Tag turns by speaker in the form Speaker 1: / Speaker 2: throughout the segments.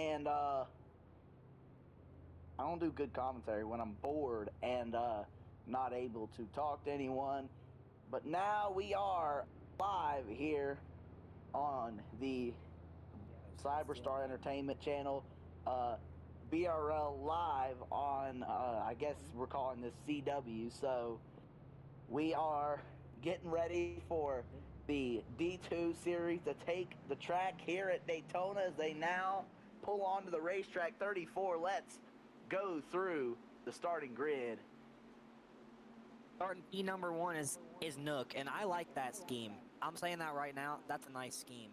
Speaker 1: and I don't do good commentary when I'm bored and not able to talk to anyone. But now we are live here on the Cyberstar Entertainment channel, BRL live on, I guess we're calling this CW. So we are getting ready for the D2 series to take the track here at Daytona as they now pull onto the racetrack 34. Let's go through the starting grid.
Speaker 2: Starting P number one is Nook, and I like that scheme. I'm saying that right now. That's a nice scheme.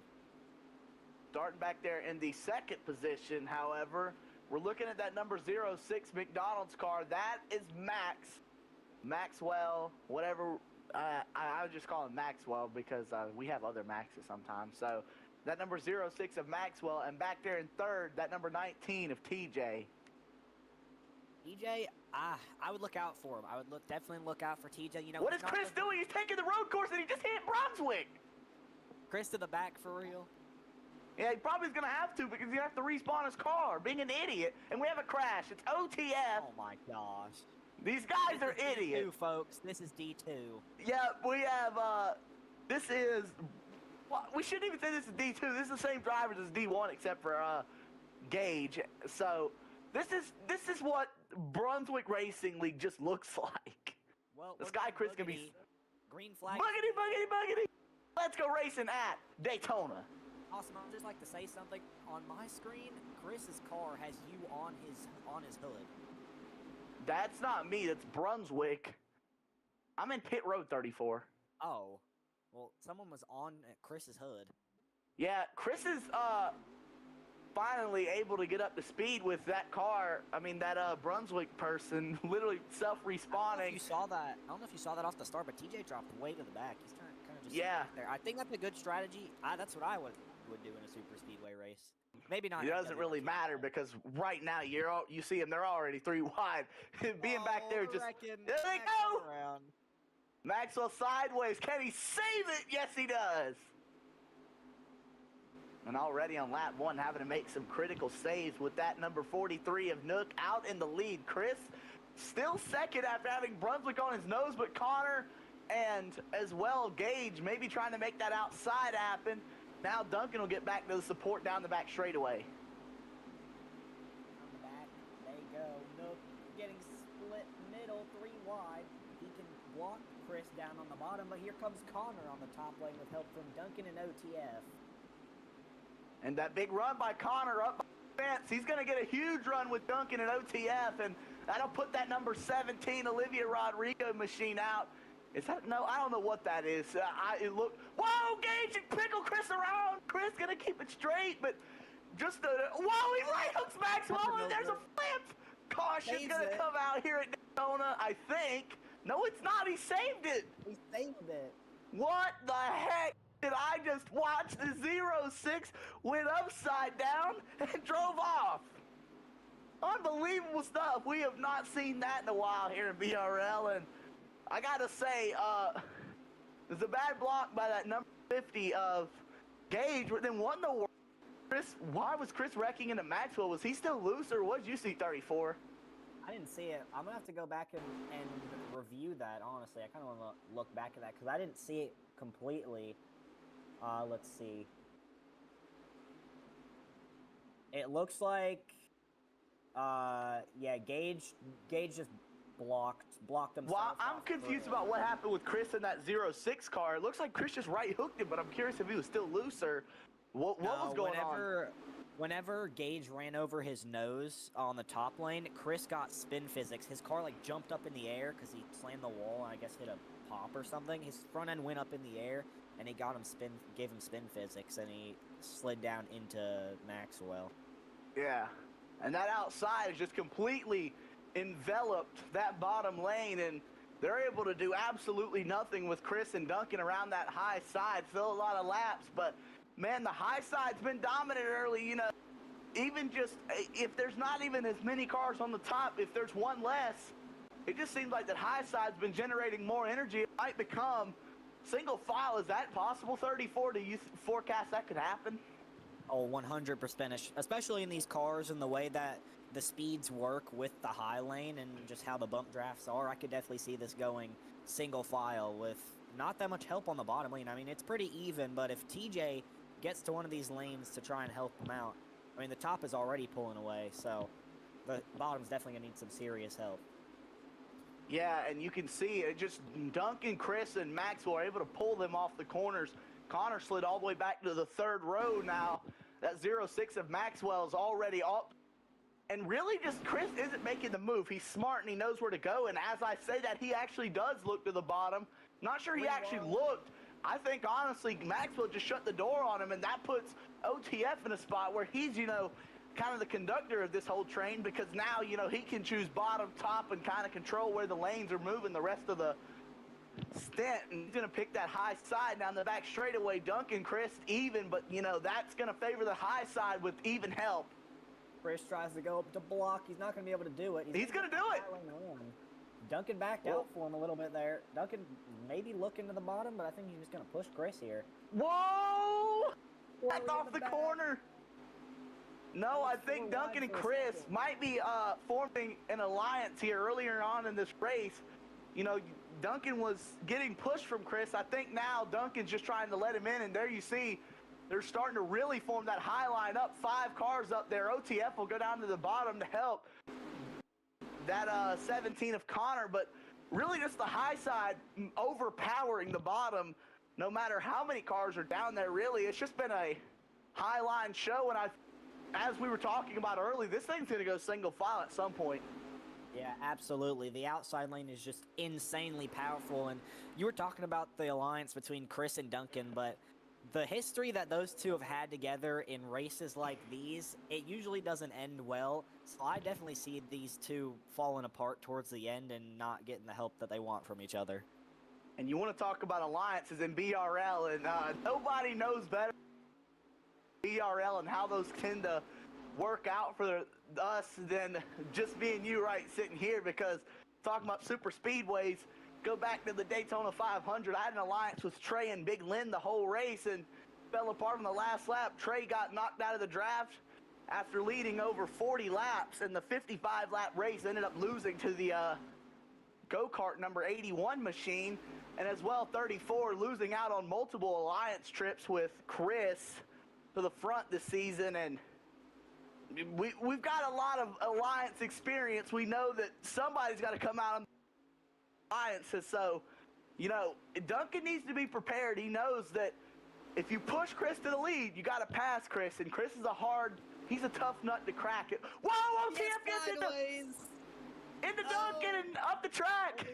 Speaker 1: Starting back there in the second position, however, we're looking at that number 06 McDonald's car. That is Maxwell, whatever. I would just call him Maxwell because we have other Maxes sometimes. So that number 06 of Maxwell, and back there in third, that number 19 of TJ.
Speaker 2: TJ, I would look out for him. I would definitely look out for TJ. You know,
Speaker 1: what is Chris doing? He's taking the road course and he just hit Brunswick.
Speaker 2: Chris to the back for real.
Speaker 1: Yeah, he probably is going to have to because he has to respawn his car, being an idiot. And we have a crash. It's OTF.
Speaker 2: Oh, my gosh.
Speaker 1: These guys are idiots.
Speaker 2: D2, folks. This is D2.
Speaker 1: Yeah, we have, this is, well, we shouldn't even say this is D2. This is the same drivers as D1 except for, Gage. So, this is what Brunswick Racing League just looks like.
Speaker 2: Well,
Speaker 1: this guy Chris can be
Speaker 2: green flag.
Speaker 1: Buggity. Let's go racing at Daytona.
Speaker 2: Awesome. I'd just like to say something. On my screen, Chris's car has you on his hood.
Speaker 1: That's not me. That's Brunswick. I'm in pit road 34.
Speaker 2: Oh. Well, someone was on Chris's hood.
Speaker 1: Yeah, Chris is finally able to get up to speed with that car. I mean, that Brunswick person literally self-respawning. I don't
Speaker 2: know if you saw that off the start, but TJ dropped way to the back. He's kind of just
Speaker 1: right
Speaker 2: there. I think that's a good strategy. That's what I would do in a super speedway race. Maybe not.
Speaker 1: It doesn't really matter because right now you see them. They're already 3 wide. Being back there just there they go.
Speaker 2: Around.
Speaker 1: Maxwell sideways. Can he save it? Yes, he does. And already on lap 1, having to make some critical saves with that number 43 of Nook out in the lead. Chris still second after having Brunswick on his nose, but Connor and as well Gage maybe trying to make that outside happen. Now Duncan will get back to the support down the back straightaway.
Speaker 2: On the back, there you go. Nook getting split middle, 3 wide. He can block Chris down on the bottom, but here comes Connor on the top lane with help from Duncan and OTF.
Speaker 1: And that big run by Connor up by the fence. He's going to get a huge run with Duncan and OTF, and that'll put that number 17 Olivia Rodrigo machine out. Is that, no, I don't know what that is. Whoa, Gage and pickle Chris around. Chris going to keep it straight, but just whoa, he right hooks Maxwell, and there's a flip. Caution's going to come out here at Daytona, I think. No, it's not. He saved it.
Speaker 2: He saved it.
Speaker 1: What the heck? Did I just watch the 06 went upside down and drove off? Unbelievable stuff. We have not seen that in a while here in BRL, and I gotta say, there's a bad block by that number 50 of Gage, but then won the world. Chris, why was Chris wrecking into Maxwell? Was he still loose, or what did you see 34?
Speaker 2: I didn't see it. I'm gonna have to go back and review that, honestly. I kind of want to look back at that because I didn't see it completely. Let's see. It looks like, yeah, Gage just blocked himself.
Speaker 1: Well, I'm confused about what happened with Chris in that 06 car. It looks like Chris just right hooked him, but I'm curious if he was still loose or what was going on.
Speaker 2: Whenever Gage ran over his nose on the top lane, Chris got spin physics. His car like jumped up in the air because he slammed the wall and I guess hit a pop or something. His front end went up in the air and it gave him spin physics, and he slid down into Maxwell.
Speaker 1: Yeah, and that outside is just completely enveloped that bottom lane, and they're able to do absolutely nothing with Chris and Duncan around that high side. Still a lot of laps, but man, the high side's been dominant early. You know, even just if there's not even as many cars on the top, if there's one less, it just seems like that high side's been generating more energy. It might become single file. Is that possible, 34? Do you forecast that could happen?
Speaker 2: Oh, 100%, especially in these cars and the way that the speeds work with the high lane and just how the bump drafts are. I could definitely see this going single file with not that much help on the bottom lane. I mean, it's pretty even, but if TJ gets to one of these lanes to try and help him out, I mean, the top is already pulling away, so the bottom's definitely going to need some serious help.
Speaker 1: Yeah, and you can see it just Duncan, Chris, and Maxwell are able to pull them off the corners. Connor slid all the way back to the third row now. That 0-6 of Maxwell is already up. And really just Chris isn't making the move. He's smart and he knows where to go. And as I say that, he actually does look to the bottom. Not sure he actually looked. I think, honestly, Maxwell just shut the door on him, and that puts OTF in a spot where he's, you know, kind of the conductor of this whole train, because now, you know, he can choose bottom, top, and kind of control where the lanes are moving the rest of the stint. And he's going to pick that high side down the back straightaway. Duncan, Chris, even, but, you know, that's going to favor the high side with even help.
Speaker 2: Chris tries to go up to block. He's not going to be able to do it.
Speaker 1: He's going to do it.
Speaker 2: Duncan backed out for him a little bit there. Duncan maybe looking to the bottom, but I think he's just going to push Chris here.
Speaker 1: Whoa! Back off the corner. No, I think Duncan and Chris might be forming an alliance here earlier on in this race. You know, Duncan was getting pushed from Chris. I think now Duncan's just trying to let him in, and there you see they're starting to really form that high line up. 5 cars up there. OTF will go down to the bottom to help that 17 of Connor, but really just the high side overpowering the bottom no matter how many cars are down there. Really, it's just been a high line show, and as we were talking about early, this thing's going to go single file at some point.
Speaker 2: Yeah, absolutely. The outside lane is just insanely powerful, and you were talking about the alliance between Chris and Duncan, but the history that those two have had together in races like these, it usually doesn't end well. So I definitely see these two falling apart towards the end and not getting the help that they want from each other.
Speaker 1: And you want to talk about alliances in BRL, and nobody knows better BRL and how those tend to work out for us than just being you right sitting here, because talking about super speedways, go back to the Daytona 500. I had an alliance with Trey and Big Lynn the whole race and fell apart on the last lap. Trey got knocked out of the draft after leading over 40 laps, and the 55-lap race ended up losing to the go-kart number 81 machine, and as well 34 losing out on multiple alliance trips with Chris to the front this season. And we've got a lot of alliance experience. We know that somebody's got to come out on alliances. So, you know, Duncan needs to be prepared. He knows that if you push Chris to the lead, you got to pass Chris. And Chris is he's a tough nut to crack it. Whoa, OTF gets into Duncan and up the track.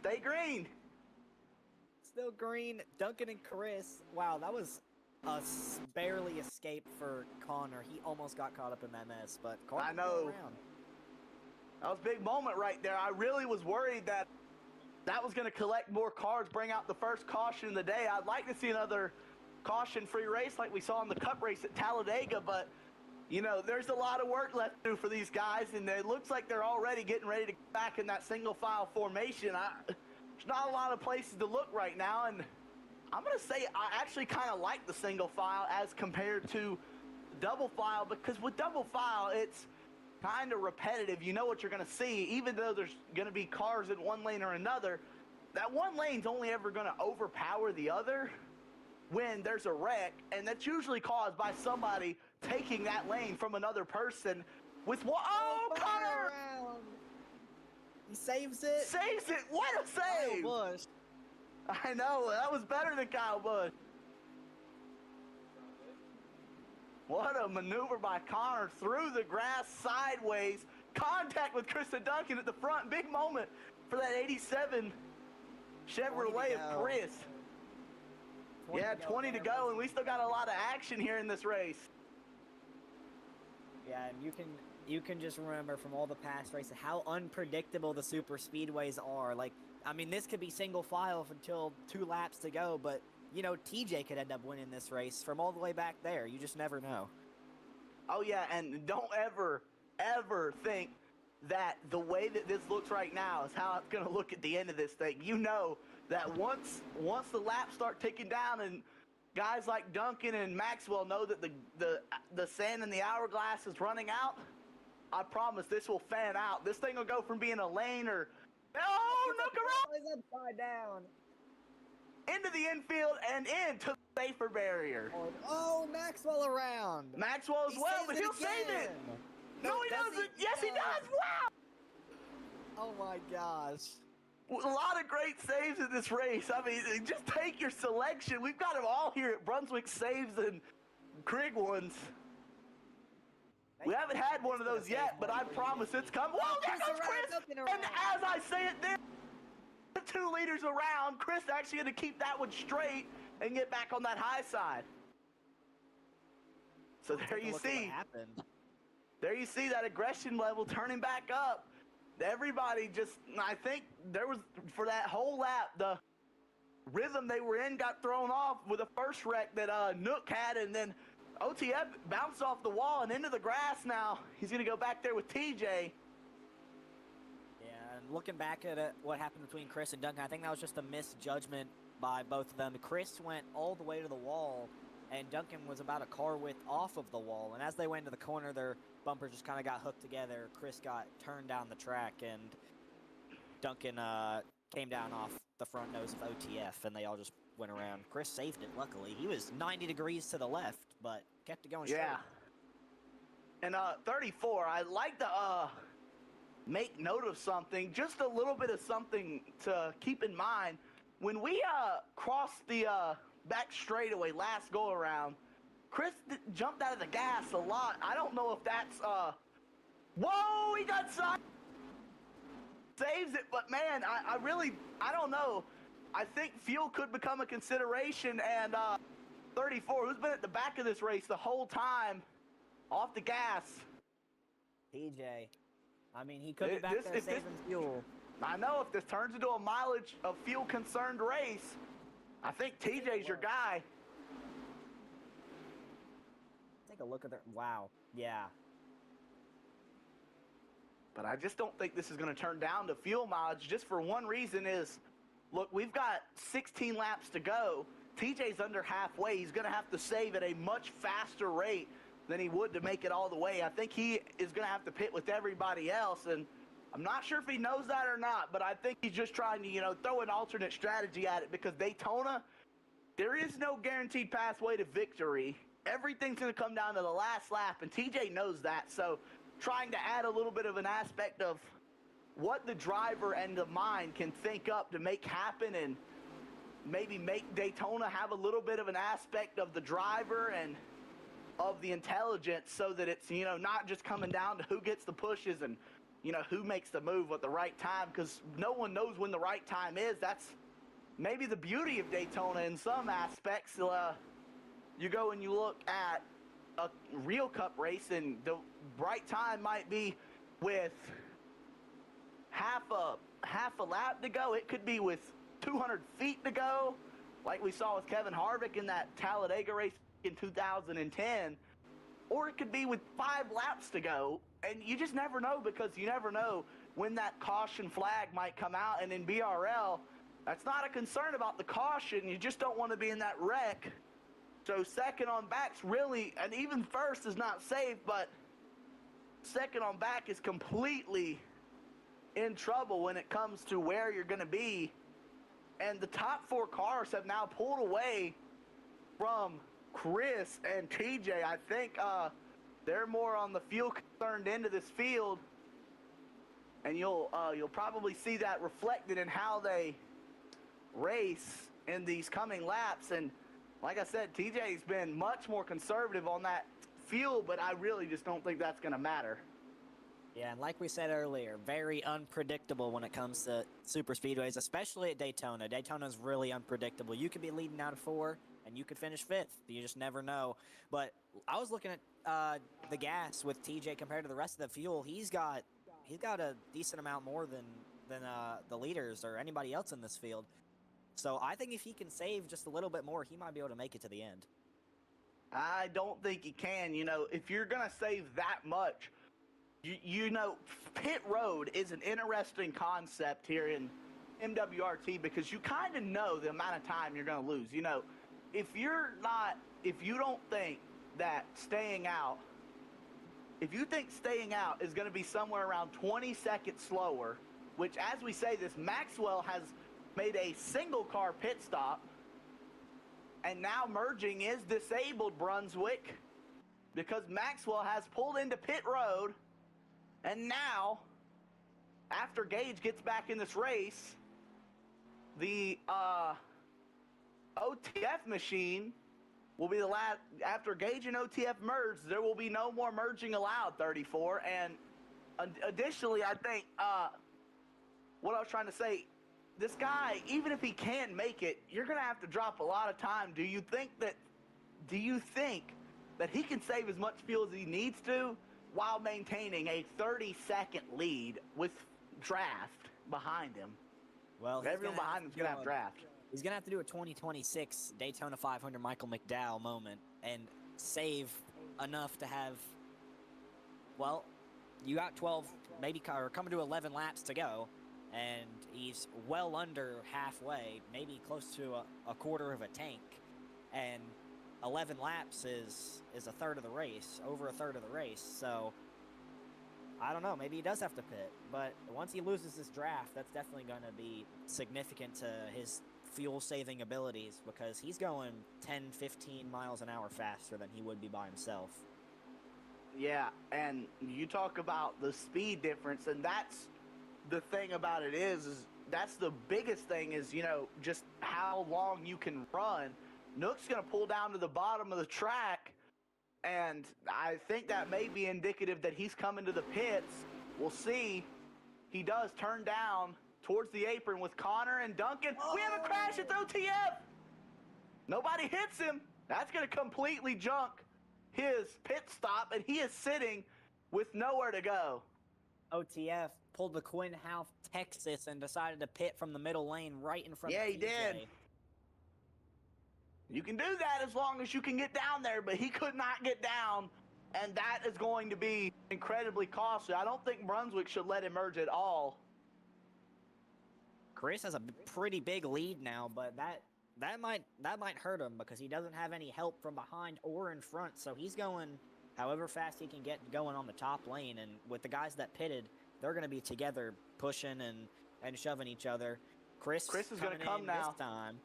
Speaker 1: Stay green.
Speaker 2: Still green. Duncan and Chris. Wow, that was a barely escape for Connor. He almost got caught up in that mess, but Connor
Speaker 1: I know. That was a big moment right there. I really was worried that was going to collect more cars, bring out the first caution of the day. I'd like to see another caution-free race like we saw in the Cup race at Talladega, but, you know, there's a lot of work left to do for these guys, and it looks like they're already getting ready to get back in that single-file formation. There's not a lot of places to look right now, and I'm going to say I actually kind of like the single file as compared to double file, because with double file, it's kind of repetitive. You know what you're going to see, even though there's going to be cars in one lane or another. That one lane's only ever going to overpower the other when there's a wreck, and that's usually caused by somebody taking that lane from another person with what? Oh, Connor!
Speaker 2: He saves it.
Speaker 1: Saves it. What a save!
Speaker 2: Kyle Busch.
Speaker 1: I know, that was better than Kyle Busch. What a maneuver by Connor through the grass sideways. Contact with Chris and Duncan at the front. Big moment for that 87 Chevrolet of Chris. Yeah, 20 to go, and we still got a lot of action here in this race.
Speaker 2: Yeah, and you can just remember from all the past races how unpredictable the super speedways are. Like, I mean, this could be single file until 2 laps to go, but, you know, TJ could end up winning this race from all the way back there. You just never know.
Speaker 1: Oh, yeah, and don't ever think that the way that this looks right now is how it's going to look at the end of this thing. You know that once the laps start ticking down and guys like Duncan and Maxwell know that the sand in the hourglass is running out, I promise this will fan out. This thing will go from being a lane or look around
Speaker 2: He's upside down.
Speaker 1: into the infield and into the safer barrier.
Speaker 2: Oh, Maxwell around.
Speaker 1: Maxwell as well, but he'll save it. No, he doesn't. Yes, he does. Wow.
Speaker 2: Oh my gosh.
Speaker 1: A lot of great saves in this race. I mean, just take your selection. We've got them all here at Brunswick Saves and Krieg ones. We haven't had one of those yet, but I promise it's coming. Whoa, there goes Chris! And as I say it there, 2 liters around, Chris actually had to keep that one straight and get back on that high side. So there you see. There you see that aggression level turning back up. Everybody just, I think there was, for that whole lap, the rhythm they were in got thrown off with the first wreck that Nook had, and then OTF bounced off the wall and into the grass now. He's going to go back there with TJ.
Speaker 2: Yeah, and looking back at it, what happened between Chris and Duncan, I think that was just a misjudgment by both of them. Chris went all the way to the wall, and Duncan was about a car width off of the wall. And as they went to the corner, their bumpers just kind of got hooked together. Chris got turned down the track, and Duncan came down off the front nose of OTF, and they all just went around. Chris saved it, luckily. He was 90 degrees to the left, but kept it going straight.
Speaker 1: Yeah. And 34, I'd like to make note of something, just a little bit of something to keep in mind. When we crossed the back straightaway last go around, Chris jumped out of the gas a lot. I don't know if that's whoa, he got side. Saves it, but man, I don't know. I think fuel could become a consideration, and 34, who's been at the back of this race the whole time, off the gas.
Speaker 2: TJ. I mean, he could be back there saving fuel.
Speaker 1: I know, if this turns into a mileage of fuel-concerned race, I think TJ's your guy.
Speaker 2: Take a look at that. Wow. Yeah.
Speaker 1: But I just don't think this is going to turn down to fuel mileage, just for one reason is, look, we've got 16 laps to go. TJ's under halfway. He's going to have to save at a much faster rate than he would to make it all the way. I think he is going to have to pit with everybody else, and I'm not sure if he knows that or not, but I think he's just trying to, throw an alternate strategy at it, because Daytona, there is no guaranteed pathway to victory. Everything's going to come down to the last lap, and TJ knows that. So trying to add a little bit of an aspect of what the driver and the mind can think up to make happen, and maybe make Daytona have a little bit of an aspect of the driver and of the intelligence, so that it's, not just coming down to who gets the pushes and, who makes the move at the right time, because no one knows when the right time is. That's maybe the beauty of Daytona in some aspects. You go and you look at a real cup race, and the right time might be with half a lap to go. It could be with 200 feet to go, like we saw with Kevin Harvick in that Talladega race in 2010, or it could be with 5 laps to go, and you just never know, because you never know when that caution flag might come out. And in BRL, that's not a concern about the caution. You just don't want to be in that wreck. So second on back's really, and even first is not safe, but second on back is completely in trouble when it comes to where you're going to be. And the top 4 cars have now pulled away from Chris and TJ. I think they're more on the fuel concerned end of this field, and you'll probably see that reflected in how they race in these coming laps. And like I said, TJ's been much more conservative on that fuel, but I really just don't think that's going to matter.
Speaker 2: Yeah, and like we said earlier, very unpredictable when it comes to super speedways, especially at Daytona. Daytona's really unpredictable. You could be leading out of 4, and you could finish 5th. You just never know. But I was looking at the gas with TJ compared to the rest of the fuel. He's got a decent amount more than the leaders or anybody else in this field. So I think if he can save just a little bit more, he might be able to make it to the end.
Speaker 1: I don't think he can. If you're going to save that much, pit road is an interesting concept here in MWRT, because you kind of know the amount of time you're going to lose. if you don't think that staying out, if you think staying out is going to be somewhere around 20 seconds slower, which as we say this, Maxwell has made a single car pit stop, and now merging is disabled, Brunswick, because Maxwell has pulled into pit road, and now, after Gage gets back in this race, the OTF machine will be the last. After Gage and OTF merge, there will be no more merging allowed, 34. And additionally, I think what I was trying to say, this guy, even if he can make it, you're going to have to drop a lot of time. Do you think that he can save as much fuel as he needs to while maintaining a 30-second lead with draft behind him?
Speaker 2: Well,
Speaker 1: everyone behind him's going to have draft.
Speaker 2: He's going to have to do a 2026 Daytona 500 Michael McDowell moment and save enough to have, well, you got 12, maybe, or coming to 11 laps to go, and he's well under halfway, maybe close to a quarter of a tank, and 11 laps is a third of the race, over a third of the race, so I don't know, maybe he does have to pit, but once he loses this draft, that's definitely going to be significant to his fuel-saving abilities, because he's going 10, 15 miles an hour faster than he would be by himself.
Speaker 1: Yeah, and you talk about the speed difference, and that's the thing about it is that's the biggest thing is, you know, just how long you can run. Nook's going to pull down to the bottom of the track, and I think that may be indicative that he's coming to the pits. We'll see. He does turn down towards the apron with Connor and Duncan. Oh. We have a crash at the OTF. Nobody hits him. That's going to completely junk his pit stop, and he is sitting with nowhere to go.
Speaker 2: OTF pulled the Quinn Half Texas and decided to pit from the middle lane right in front of TJ.
Speaker 1: Yeah, he did. You can do that as long as you can get down there, but he could not get down, and that is going to be incredibly costly. I don't think Brunswick should let him merge at all.
Speaker 2: Chris has a pretty big lead now, but that might hurt him because he doesn't have any help from behind or in front, so he's going however fast he can get going on the top lane, and with the guys that pitted, they're going to be together pushing and shoving each other. Chris is going to come now. This time.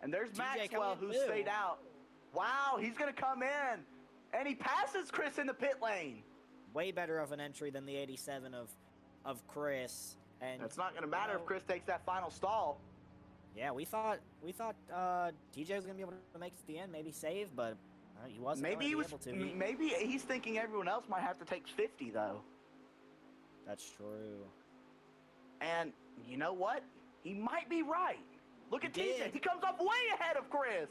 Speaker 1: And there's Maxwell who's stayed out. Wow, he's going to come in. And he passes Chris in the pit lane.
Speaker 2: Way better of an entry than the 87 of Chris. And
Speaker 1: it's not going to matter if Chris takes that final stall.
Speaker 2: Yeah, we thought TJ was going to be able to make it to the end, maybe save, but he wasn't able to.
Speaker 1: Maybe he's thinking everyone else might have to take 50, though.
Speaker 2: That's true.
Speaker 1: And you know what? He might be right. Look at TJ. He comes up way ahead of Chris.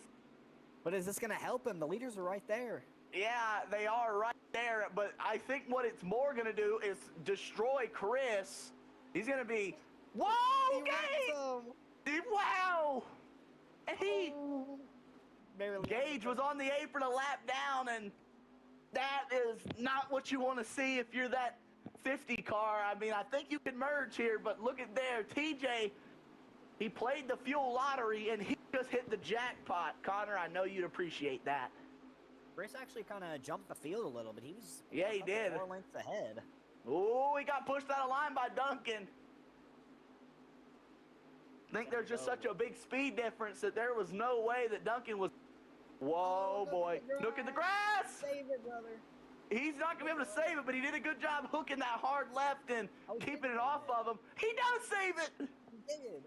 Speaker 2: But is this going to help him? The leaders are right there.
Speaker 1: Yeah, they are right there. But I think what it's more going to do is destroy Chris. He's going to be... Whoa, Gage! Wow! And Gage was on the apron a lap down, and that is not what you want to see if you're that 50 car. I mean, I think you can merge here, but look at there. TJ... He played the fuel lottery, and he just hit the jackpot. Connor, I know you'd appreciate that.
Speaker 2: Chris actually kind of jumped the field a little bit. He was
Speaker 1: he did.
Speaker 2: 4 lengths ahead.
Speaker 1: Oh, he got pushed out of line by Duncan. I think there's just such a big speed difference that there was no way that Duncan was... Whoa, boy. Look at the grass!
Speaker 2: Save it, brother.
Speaker 1: He's not going to be able to save it, but he did a good job hooking that hard left and keeping it off of him. He does save it!
Speaker 2: He did.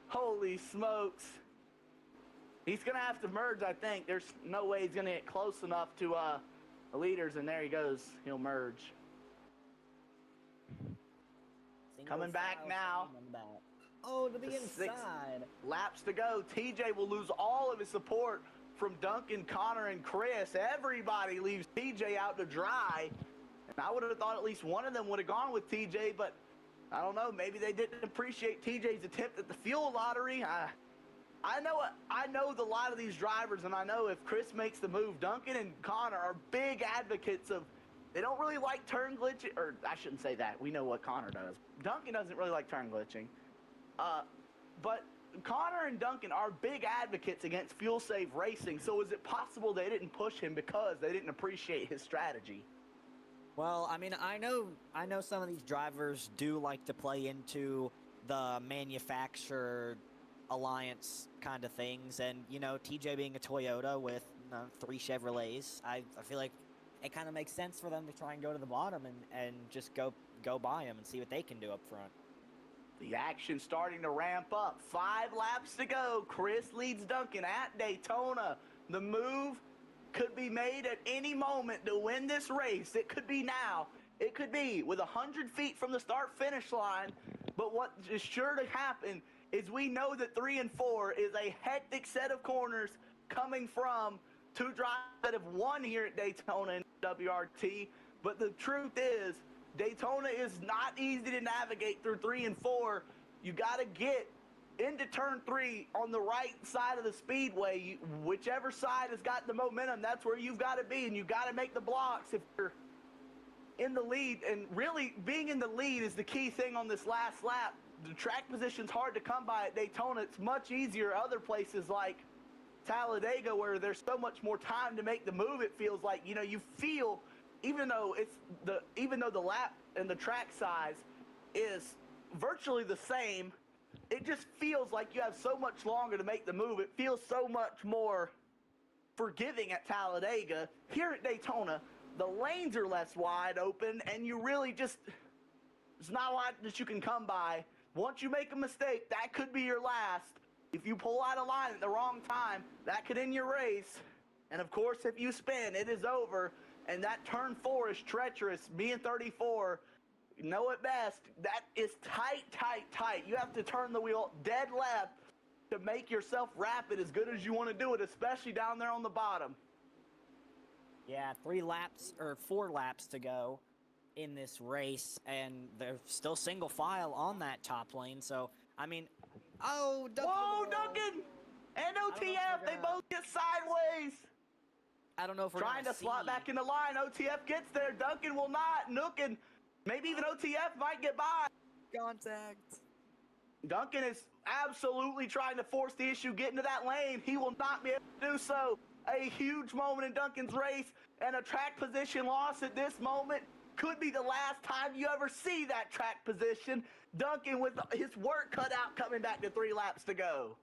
Speaker 1: Holy smokes. He's going to have to merge, I think. There's no way he's going to get close enough to the leaders, and there he goes. He'll merge. Coming back now.
Speaker 2: Oh, to the inside.
Speaker 1: 6 laps to go. TJ will lose all of his support from Duncan, Connor, and Chris. Everybody leaves TJ out to dry. And I would have thought at least one of them would have gone with TJ, but I don't know. Maybe they didn't appreciate TJ's attempt at the fuel lottery. I know a lot of these drivers, and I know if Chris makes the move, Duncan and Connor are big advocates of, they don't really like turn glitching, or I shouldn't say that. We know what Connor does. Duncan doesn't really like turn glitching. But Connor and Duncan are big advocates against fuel-safe racing, so is it possible they didn't push him because they didn't appreciate his strategy?
Speaker 2: Well, I mean, I know some of these drivers do like to play into the manufacturer alliance kind of things, and you know, TJ being a Toyota with 3 Chevrolets, I feel like it kind of makes sense for them to try and go to the bottom and just go by them and see what they can do up front.
Speaker 1: The action starting to ramp up. 5 laps to go. Chris leads Duncan at Daytona. The move could be made at any moment to win this race. It could be now. It could be with 100 feet from the start-finish line. But what is sure to happen is we know that 3 and 4 is a hectic set of corners coming from 2 drivers that have won here at Daytona and WRT. But the truth is, Daytona is not easy to navigate through 3 and 4. You got to get into turn 3 on the right side of the speedway. Whichever side has got the momentum, that's where you've got to be, and you've got to make the blocks if you're in the lead. And really, being in the lead is the key thing on this last lap. The track position's hard to come by at Daytona. It's much easier other places like Talladega, where there's so much more time to make the move. It feels like, you know, you feel, even though the lap and the track size is virtually the same, it just feels like you have so much longer to make the move. It feels so much more forgiving at Talladega. Here at Daytona, the lanes are less wide open, and you really just, there's not a lot that you can come by. Once you make a mistake, that could be your last. If you pull out of line at the wrong time, that could end your race. And of course, if you spin, it is over. And that turn 4 is treacherous. Being 34, you know it best. That is tight, tight, tight. You have to turn the wheel dead left to make yourself rapid as good as you want to do it, especially down there on the bottom.
Speaker 2: Yeah, 4 laps to go in this race, and they're still single file on that top lane. So, I mean, oh, Duncan!
Speaker 1: Whoa, Duncan! And OTF, they both get sideways.
Speaker 2: I don't know if we're
Speaker 1: trying to slot back in the line. OTF gets there. Duncan will not. Nook and maybe even OTF might get by.
Speaker 2: Contact.
Speaker 1: Duncan is absolutely trying to force the issue, get into that lane. He will not be able to do so. A huge moment in Duncan's race, and a track position loss at this moment could be the last time you ever see that track position. Duncan with his work cut out, coming back to 3 laps to go.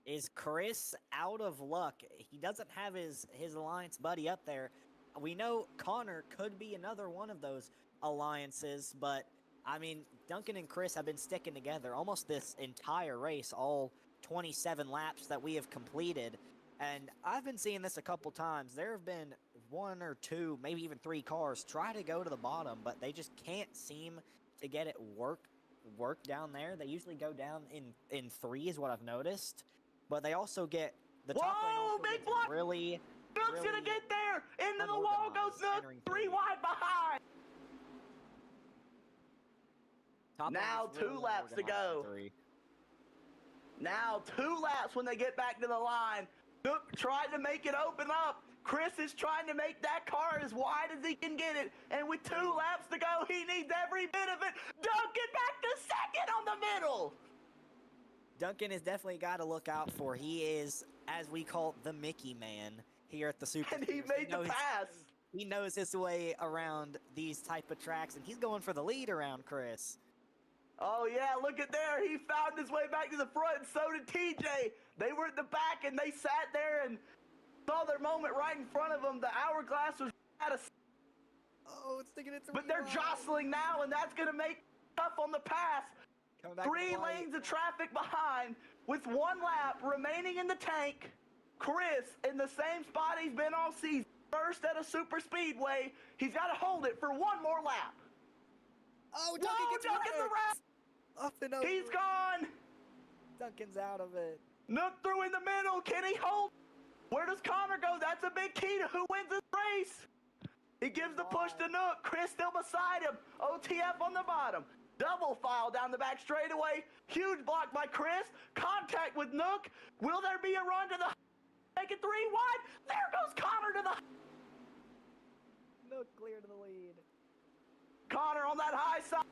Speaker 2: Is Chris out of luck? He doesn't have his alliance buddy up there. We know Connor could be another one of those alliances, but I mean, Duncan and Chris have been sticking together almost this entire race, all 27 laps that we have completed. And I've been seeing this a couple times. There have been 1 or 2, maybe even 3 cars try to go to the bottom, but they just can't seem to get it work down there. They usually go down in 3 is what I've noticed. But they also get the top lane also
Speaker 1: big block!
Speaker 2: Really,
Speaker 1: Nook's gonna get there! Into the wall goes Nook! 3 wide behind! Now 2 laps to go. Now 2 laps when they get back to the line. Nook tried to make it open up. Chris is trying to make that car as wide as he can get it. And with 2 laps to go, he needs every bit of it. Duncan back to second on the middle.
Speaker 2: Duncan has definitely got to look out for. He is, as we call the Mickey Man here at the Super.
Speaker 1: And he made the pass.
Speaker 2: He knows his way around these type of tracks, and he's going for the lead around Chris.
Speaker 1: Oh, yeah, look at there. He found his way back to the front, and so did TJ. They were at the back, and they sat there and saw their moment right in front of them. The hourglass was out of...
Speaker 2: Oh, it's sticking it through.
Speaker 1: But they're jostling now, and that's going to make it tough on the pass. 3 lanes of traffic behind with 1 lap remaining in the tank. Chris in the same spot he's been all season. First at a super speedway. He's got to hold it for 1 more lap.
Speaker 2: Oh, Duncan gets
Speaker 1: the wrap.
Speaker 2: Up and over.
Speaker 1: He's gone.
Speaker 2: Duncan's out of it.
Speaker 1: Nook through in the middle. Can he hold? Where does Connor go? That's a big key to who wins this race. He gives the push to Nook. Chris still beside him. OTF on the bottom. Double file down the back straightaway. Huge block by Chris. Contact with Nook. Will there be a run to the... Make it 3 wide. There goes Connor to the...
Speaker 2: Nook clear to the lead.
Speaker 1: Connor on that high side.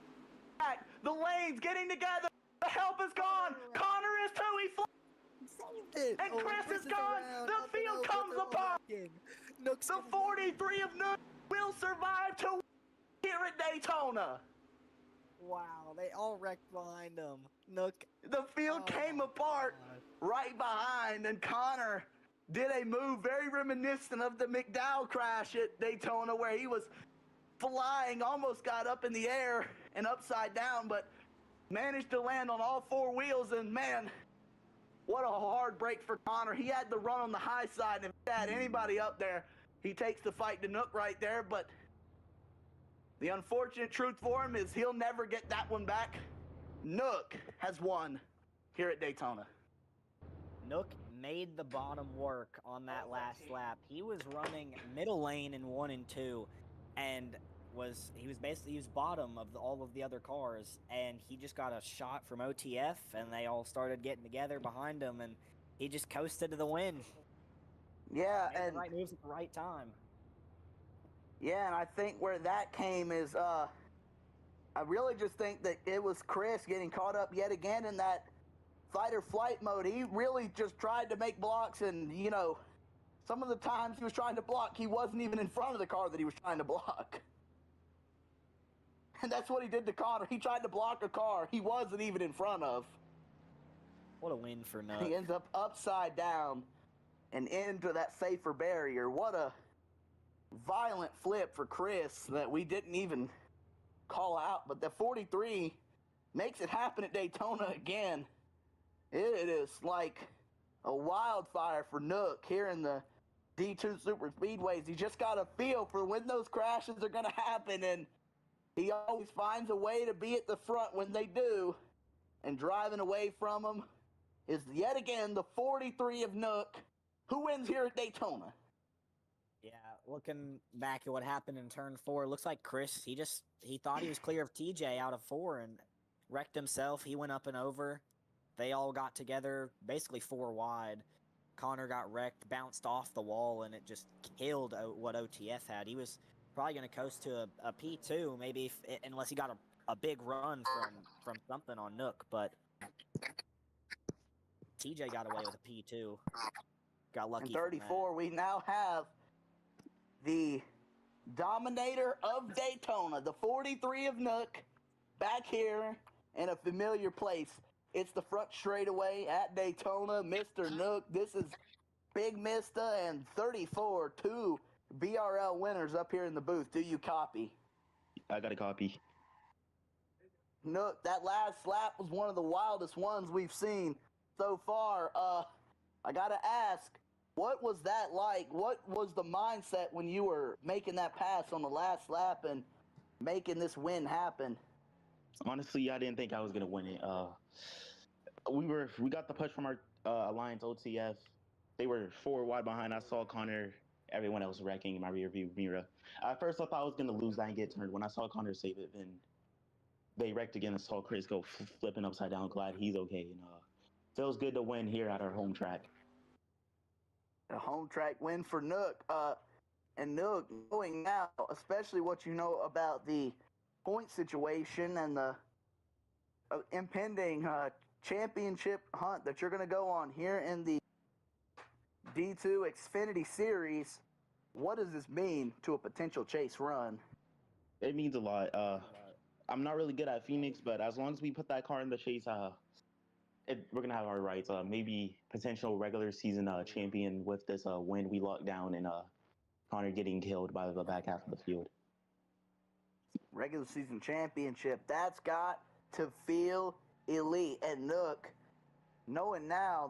Speaker 1: The lanes getting together. The help is gone. Connor Chris too. He
Speaker 2: Saved it.
Speaker 1: and Chris is
Speaker 2: twists
Speaker 1: gone.
Speaker 2: around,
Speaker 1: The
Speaker 2: up and
Speaker 1: field
Speaker 2: over,
Speaker 1: comes
Speaker 2: they're all
Speaker 1: apart.
Speaker 2: wrecking. Nook's
Speaker 1: The
Speaker 2: gonna win.
Speaker 1: 43 of Nook will survive to here at Daytona.
Speaker 2: Wow, they all wrecked behind him. Nook.
Speaker 1: The field came
Speaker 2: my
Speaker 1: apart
Speaker 2: God.
Speaker 1: right behind, and Connor did a move very reminiscent of the McDowell crash at Daytona, where he was flying, almost got up in the air and upside down, but managed to land on all four wheels. And man, what a hard break for Connor. He had to run on the high side, and if he had anybody up there, he takes the fight to Nook right there. But the unfortunate truth for him is he'll never get that one back. Nook has won here at Daytona.
Speaker 2: Nook made the bottom work on that last lap. He was running middle lane in 1 and 2, and he was bottom of all of the other cars, and he just got a shot from OTF, and they all started getting together behind him, and he just coasted to the win.
Speaker 1: Yeah,
Speaker 2: Made
Speaker 1: and
Speaker 2: the right moves at the right time.
Speaker 1: yeah, and I think where that came is I really just think that it was Chris getting caught up yet again in that fight or flight mode. He really just tried to make blocks, and you know, some of the times he was trying to block, he wasn't even in front of the car that he was trying to block. And that's what he did to Connor. He tried to block a car he wasn't even in front of.
Speaker 2: What a win for Nook.
Speaker 1: He ends up upside down and into that safer barrier. What a violent flip for Chris that we didn't even call out. But the 43 makes it happen at Daytona again. It is like a wildfire for Nook here in the D2 Super Speedways. He just got a feel for when those crashes are going to happen, and he always finds a way to be at the front when they do. And driving away from them is yet again the 43 of Nook, who wins here at Daytona.
Speaker 2: Yeah, looking back at what happened in turn 4, looks like Chris, he thought he was clear of TJ out of 4 and wrecked himself. He went up and over. They all got together, basically 4 wide. Connor got wrecked, bounced off the wall, and it just killed what OTF had. He was probably going to coast to a P2, maybe, unless he got a big run from something on Nook, but TJ got away with a P2. Got lucky.
Speaker 1: In 34, we now have the dominator of Daytona, the 43 of Nook, back here in a familiar place. It's the front straightaway at Daytona. Mr. Nook, this is Big Mista and 34, 2 BRL winners up here in the booth. Do you copy?
Speaker 3: I got a copy.
Speaker 1: Nook, that last lap was one of the wildest ones we've seen so far. I got to ask, what was that like? What was the mindset when you were making that pass on the last lap and making this win happen?
Speaker 3: Honestly, I didn't think I was gonna win it. We got the push from our Alliance OTF. They were 4 wide behind. I saw Connor, everyone else wrecking in my rear view mirror. At first, I thought I was gonna lose that and get turned. When I saw Connor save it, then they wrecked again and saw Chris go flipping upside down. Glad he's okay. And feels good to win here at our home track.
Speaker 1: A home track win for Nook. And Nook, knowing now, especially what you know about the point situation and the impending championship hunt that you're going to go on here in the D2 Xfinity Series, what does this mean to a potential chase run?
Speaker 3: It means a lot. I'm not really good at Phoenix, but as long as we put that car in the chase, we're gonna have our rights. Maybe potential regular season champion with this win we locked down, and Connor getting killed by the back half of the field.
Speaker 1: Regular season championship, that's got to feel elite. And Nook, knowing now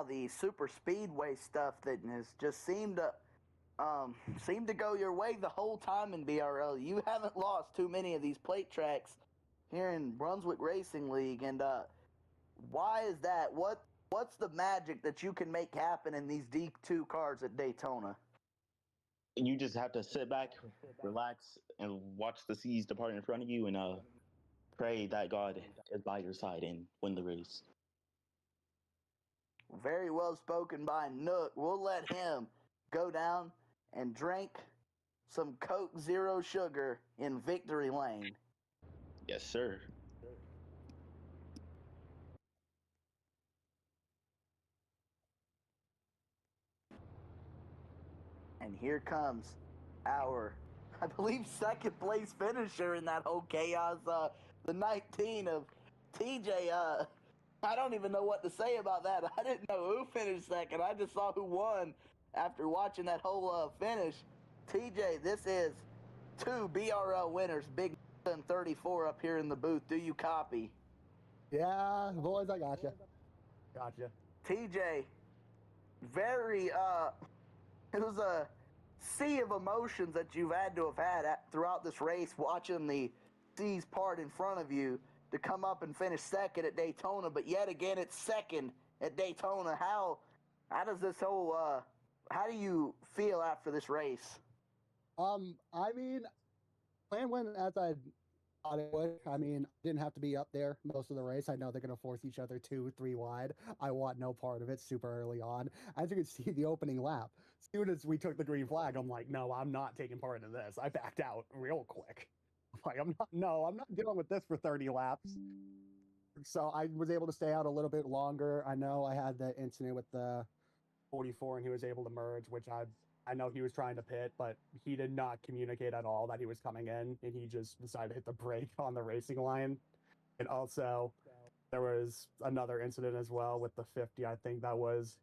Speaker 1: the super speedway stuff that has just seemed to go your way the whole time in BRL. You haven't lost too many of these plate tracks here in Brunswick Racing League, and why is that? What's the magic that you can make happen in these D2 cars at Daytona?
Speaker 3: You just have to sit back, relax, and watch the seas depart in front of you, and pray that God is by your side and win the race.
Speaker 1: Very well spoken by Nook. We'll let him go down and drink some Coke Zero Sugar in Victory Lane.
Speaker 3: Yes, sir.
Speaker 1: And here comes our, I believe, second place finisher in that whole chaos. The 19 of TJ. I don't even know what to say about that. I didn't know who finished second. I just saw who won after watching that whole finish. TJ, this is 2 BRL winners, Big and 34 up here in the booth. Do you copy?
Speaker 4: Yeah, boys, I gotcha. Gotcha.
Speaker 1: TJ, very, it was a sea of emotions that you've had to have had throughout this race, watching the seas part in front of you to come up and finish second at Daytona, but yet again it's second at Daytona. How does this whole how do you feel after this race?
Speaker 4: I mean, plan went as I thought it would. I mean, I didn't have to be up there most of the race. I know they're going to force each other 2-3 wide. I want no part of it super early on. As you can see, the opening lap, as soon as we took the green flag, I'm like, no, I'm not taking part in this. I backed out real quick. Like, I'm not dealing with this for 30 laps. So I was able to stay out a little bit longer. I know I had the incident with the 44 and he was able to merge, which I know he was trying to pit, but he did not communicate at all that he was coming in, and he just decided to hit the brake on the racing line. And also, there was another incident as well with the 50. I think that was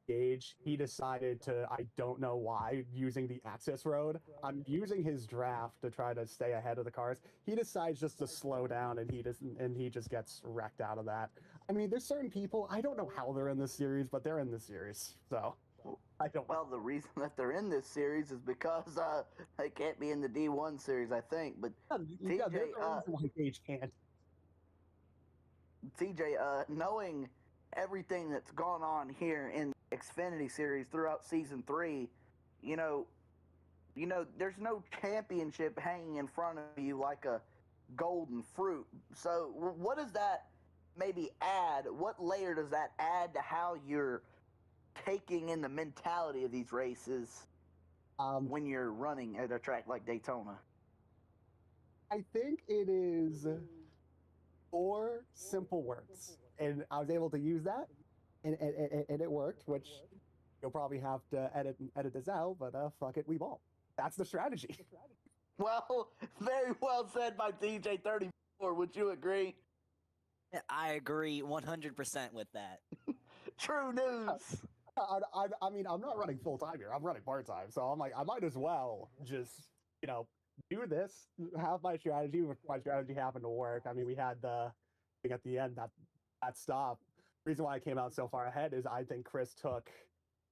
Speaker 4: Gage. He decided to, I don't know why, using the access road. I'm using his draft to try to stay ahead of the cars. He decides just to slow down, and he just gets wrecked out of that. I mean, there's certain people, I don't know how they're in this series, but they're in this series, so I don't.
Speaker 1: Well, the reason that they're in this series is because they can't be in the D1 series, I think. But
Speaker 4: yeah, there's a reason why Gage can't.
Speaker 1: TJ, knowing everything that's gone on here in the Xfinity series throughout season 3, you know, there's no championship hanging in front of you like a golden fruit. So, what does that maybe add? What layer does that add to how you're taking in the mentality of these races when you're running at a track like Daytona?
Speaker 4: I think it is 4 simple words, and I was able to use that, and it worked. Which you'll probably have to edit this out, but fuck it, we ball. That's the strategy.
Speaker 1: Well, very well said by DJ34. Would you agree?
Speaker 2: I agree 100% with that.
Speaker 1: True news.
Speaker 4: I mean, I'm not running full time here. I'm running part time, so I'm like, I might as well just do this, have my strategy. My strategy happened to work. I mean, we had the thing at the end that stop. The reason why I came out so far ahead is I think Chris took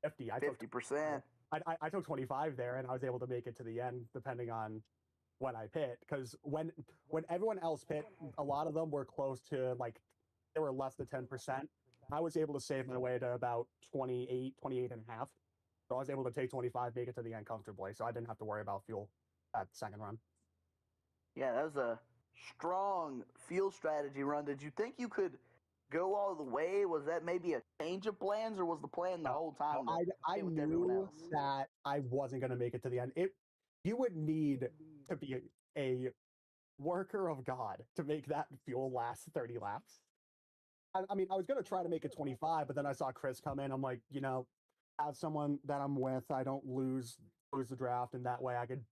Speaker 4: 50. I
Speaker 1: 50%.
Speaker 4: I took 25 there, and I was able to make it to the end, depending on when I pit. Because when everyone else pit, a lot of them were close to, like, they were less than 10%. I was able to save my way to about 28 and a half. So I was able to take 25, make it to the end comfortably. So I didn't have to worry about fuel that second run.
Speaker 1: Yeah, that was a strong fuel strategy run. Did you think you could go all the way? Was that maybe a change of plans, or was the plan the whole time?
Speaker 4: No, I knew that I wasn't going to make it to the end. You would need to be a worker of God to make that fuel last 30 laps. I mean, I was going to try to make it 25, but then I saw Chris come in. I'm like, have someone that I'm with. I don't lose the draft, and that way I could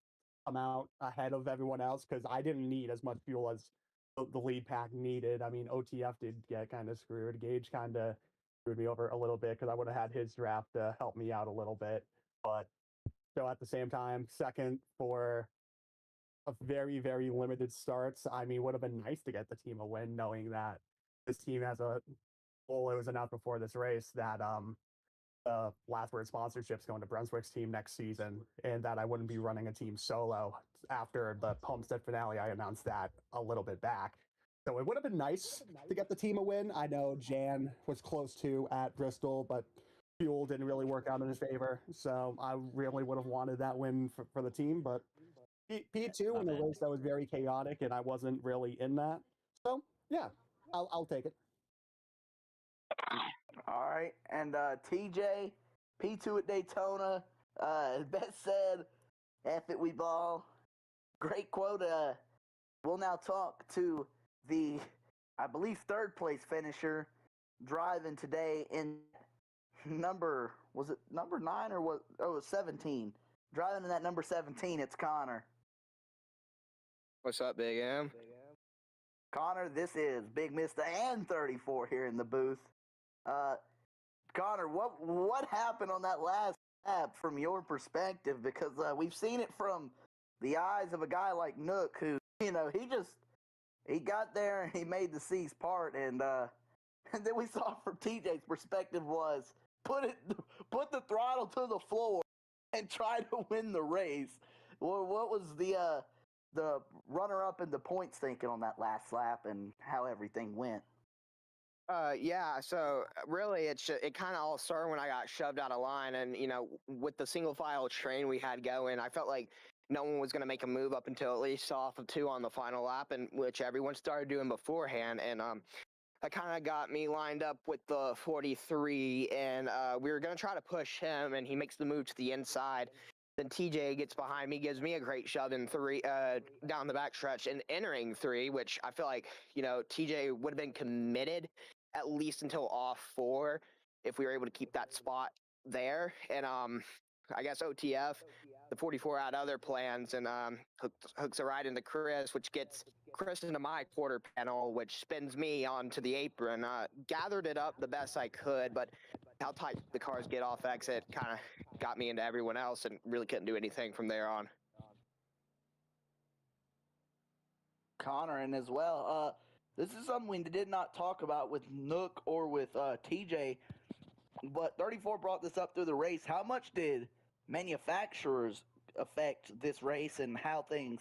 Speaker 4: come out ahead of everyone else, because I didn't need as much fuel as the lead pack needed. I mean, OTF did get kind of screwed. Gage kind of screwed me over a little bit because I would have had his draft to help me out a little bit. But so at the same time, second for a very, very limited starts. I mean, would have been nice to get the team a win, knowing that this team has a goal. It was announced before this race that the Last Word sponsorship's going to Brunswick's team next season, and that I wouldn't be running a team solo after the Homestead finale. I announced that a little bit back. So it would have been nice to get the team a win. I know Jan was close to at Bristol, but fuel didn't really work out in his favor. So I really would have wanted that win for the team, but P2 in a race that was very chaotic, and I wasn't really in that. So yeah, I'll take it.
Speaker 1: All right, and TJ, P2 at Daytona. Best said, "F it, we ball." Great quote. We'll now talk to the, I believe, third place finisher driving today in was it number 9 or what? Oh, it was 17. Driving in that number 17, it's Connor.
Speaker 5: What's up, Big M?
Speaker 1: Connor, this is Big Mista and 34 here in the booth. Connor, what happened on that last lap from your perspective? Because we've seen it from the eyes of a guy like Nook, who he got there and he made the C's part, and then we saw from TJ's perspective was put the throttle to the floor and try to win the race. What was the runner-up in the points thinking on that last lap and how everything went?
Speaker 5: Yeah, so really it kind of all started when I got shoved out of line, and with the single file train we had going, I felt like no one was going to make a move up until at least off of 2 on the final lap, and which everyone started doing beforehand, and that kind of got me lined up with the 43, and we were going to try to push him, and he makes the move to the inside. Then TJ gets behind me, gives me a great shove in 3 down the backstretch and entering 3, which I feel like TJ would have been committed at least until off 4 if we were able to keep that spot there. And I guess OTF, the 44 had other plans, and hooks a ride into Chris, which gets Chris into my quarter panel, which spins me onto the apron. Gathered it up the best I could, but how tight the cars get off exit kind of got me into everyone else, and really couldn't do anything from there on.
Speaker 1: Connor, and as well, this is something we did not talk about with Nook or with TJ, but 34 brought this up through the race. How much did manufacturers affect this race and how things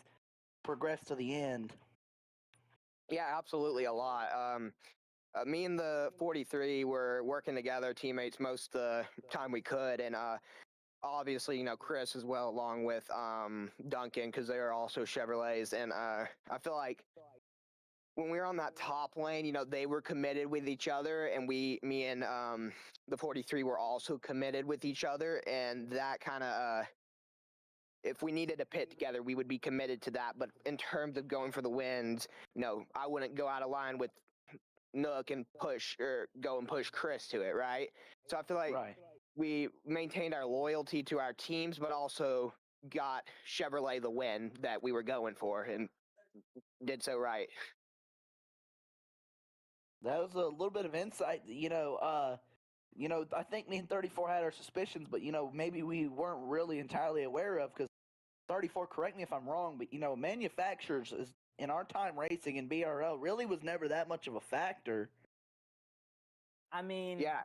Speaker 1: progressed to the end?
Speaker 5: Yeah, absolutely a lot. Me and the 43 were working together, teammates, most of the time we could, and obviously, Chris as well, along with Duncan, because they are also Chevrolets, and I feel like when we were on that top lane, they were committed with each other, and me and the 43 were also committed with each other, and that kind of, if we needed to pit together, we would be committed to that. But in terms of going for the wins, I wouldn't go out of line with Nook and go and push Chris to it, right? So I feel like we maintained our loyalty to our teams, but also got Chevrolet the win that we were going for, and did so right.
Speaker 1: That was a little bit of insight. I think me and 34 had our suspicions, but maybe we weren't really entirely aware of, because 34, correct me if I'm wrong, but manufacturers is in our time racing in BRL really was never that much of a factor.
Speaker 2: I mean,
Speaker 5: Yeah,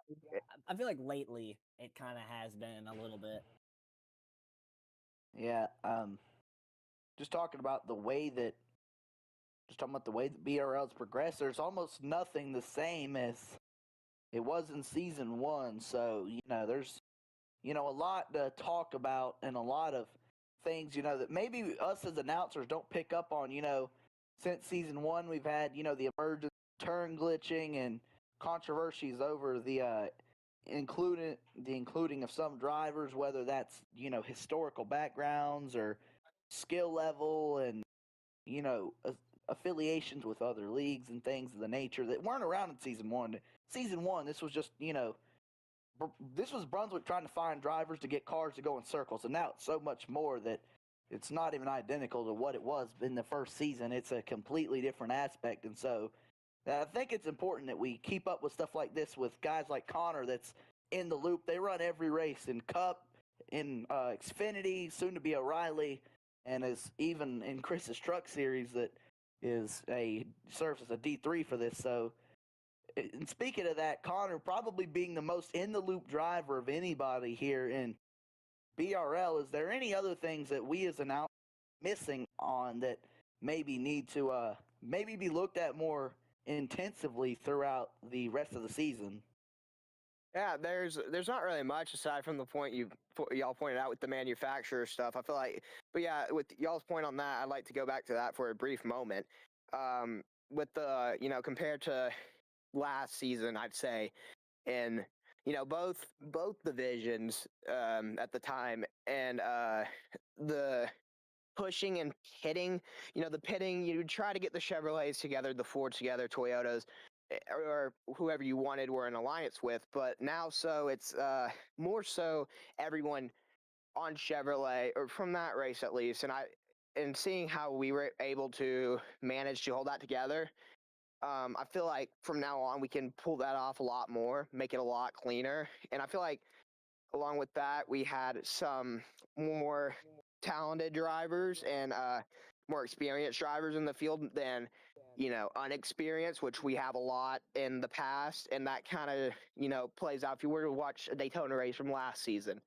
Speaker 2: I feel like lately it kind of has been a little bit.
Speaker 1: Yeah, just talking about the way that BRL's progressed, there's almost nothing the same as it was in season 1. So there's a lot to talk about, and a lot of things that maybe us as announcers don't pick up on. Since season 1, we've had the emergence of turn glitching and controversies over the including of some drivers, whether that's historical backgrounds or skill level, and affiliations with other leagues and things of the nature that weren't around in season 1. Season 1, this was just this was Brunswick trying to find drivers to get cars to go in circles, and now it's so much more that it's not even identical to what it was in the first season. It's a completely different aspect, and so I think it's important that we keep up with stuff like this with guys like Connor that's in the loop. They run every race in Cup, in Xfinity, soon to be O'Reilly, and is even in Chris's Truck Series that serves as a D3 for this. So, and speaking of that, Connor probably being the most in the loop driver of anybody here in BRL, is there any other things that we as an out missing on that maybe need to maybe be looked at more intensively throughout the rest of the season?
Speaker 5: Yeah, there's not really much aside from the point y'all pointed out with the manufacturer stuff. I feel like, but yeah, with y'all's point on that, I'd like to go back to that for a brief moment. With the compared to last season, I'd say, in both divisions at the time, and the pushing and pitting, the pitting, you try to get the Chevrolets together, the Fords together, Toyotas, or whoever you wanted were in alliance with, but now so it's more so everyone on Chevrolet, or from that race at least, and seeing how we were able to manage to hold that together, I feel like from now on we can pull that off a lot more, make it a lot cleaner, and I feel like along with that we had some more talented drivers and more experienced drivers in the field than unexperienced, which we have a lot in the past, and that kind of plays out if you were to watch a Daytona race from last season.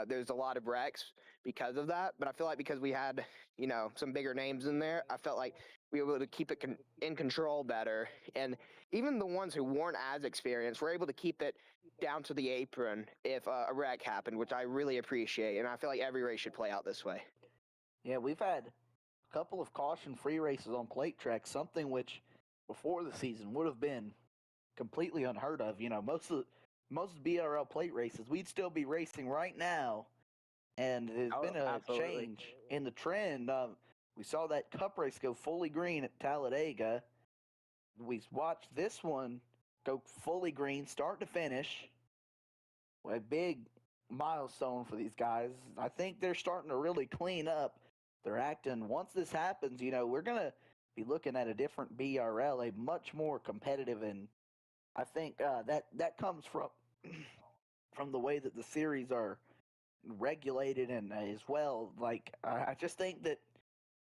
Speaker 5: There's a lot of wrecks because of that, but I feel like because we had, some bigger names in there, I felt like we were able to keep it in control better. And even the ones who weren't as experienced were able to keep it down to the apron if a wreck happened, which I really appreciate. And I feel like every race should play out this way.
Speaker 1: Yeah, we've had a couple of caution-free races on plate tracks, something which before the season would have been completely unheard of. Most BRL plate races, we'd still be racing right now, and there's
Speaker 5: Oh,
Speaker 1: been a
Speaker 5: absolutely.
Speaker 1: change in the trend. We saw that Cup race go fully green at Talladega. We watched this one go fully green, start to finish. A big milestone for these guys. I think they're starting to really clean up their acting. Once this happens, we're gonna be looking at a different BRL, a much more competitive, and I think that comes from from the way that the series are regulated and as well. Like I just think that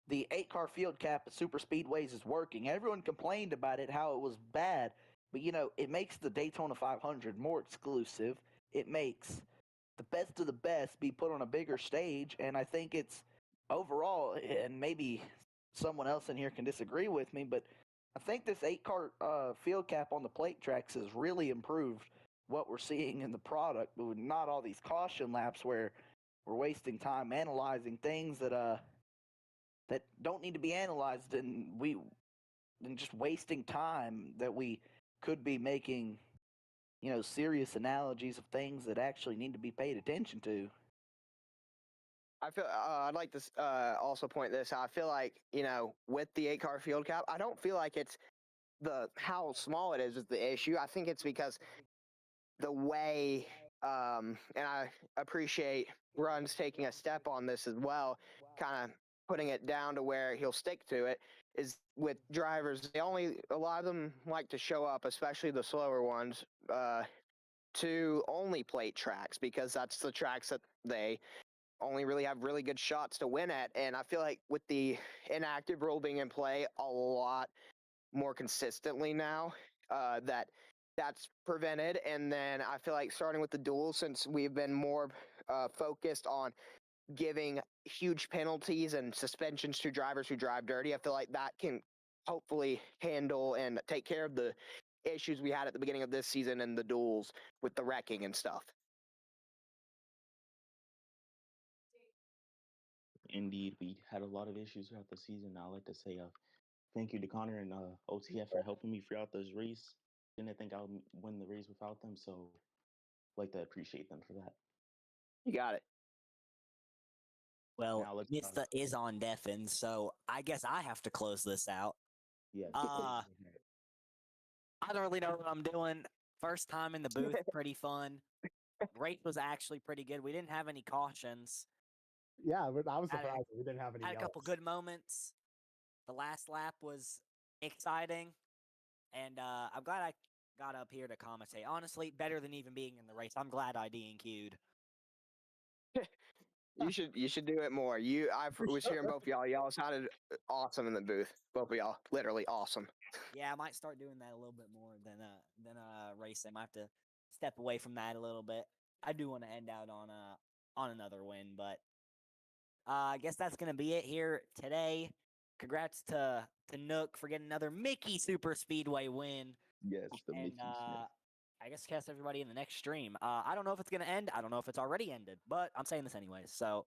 Speaker 1: the 8-car field cap at super speedways is working. Everyone complained about it, how it was bad, but it makes the Daytona 500 more exclusive. It makes the best of the best be put on a bigger stage, and I think it's overall, and maybe someone else in here can disagree with me, but I think this 8-car field cap on the plate tracks has really improved what we're seeing in the product, but with not all these caution laps where we're wasting time analyzing things that don't need to be analyzed, and just wasting time that we could be making serious analogies of things that actually need to be paid attention to.
Speaker 5: I feel I'd like to also point this out. I feel like with the 8-car field cap, I don't feel like it's the how small it is the issue. I think it's because the way, and I appreciate Run's taking a step on this as well, kind of putting it down to where he'll stick to it, is with drivers, a lot of them like to show up, especially the slower ones, to only plate tracks because that's the tracks that they only really have really good shots to win at. And I feel like with the inactive rule being in play a lot more consistently now, that's prevented. And then I feel like starting with the duels, since we've been more focused on giving huge penalties and suspensions to drivers who drive dirty, I feel like that can hopefully handle and take care of the issues we had at the beginning of this season in the duels with the wrecking and stuff.
Speaker 3: Indeed, we had a lot of issues throughout the season. I'd like to say thank you to Connor and OTF for helping me throughout this race. Didn't think I would win the race without them, so I'd like to appreciate them for that.
Speaker 5: You got it.
Speaker 2: Well,
Speaker 3: Now let's
Speaker 2: Mista is on deafen, so I guess I have to close this out.
Speaker 3: yes.
Speaker 2: I don't really know what I'm doing. First time in the booth, pretty fun. Race was actually pretty good. We didn't have any cautions.
Speaker 4: Yeah, but I was
Speaker 2: Had a-
Speaker 4: surprised we didn't have any.
Speaker 2: Had a couple good moments. The last lap was exciting, and I'm glad I got up here to commentate. Honestly, better than even being in the race. I'm glad I DNQ'd.
Speaker 5: You should do it more. I was hearing both of y'all. Y'all sounded awesome in the booth. Both of y'all, literally awesome.
Speaker 2: Yeah, I might start doing that a little bit more than racing. I might have to step away from that a little bit. I do want to end out on another win, but I guess that's gonna be it here today. Congrats to Nook for getting another Mickey Super Speedway win.
Speaker 3: Yes, the
Speaker 2: And
Speaker 3: Mickey Smith.
Speaker 2: I guess catch everybody in the next stream. I don't know if it's gonna end. I don't know if it's already ended, but I'm saying this anyways. So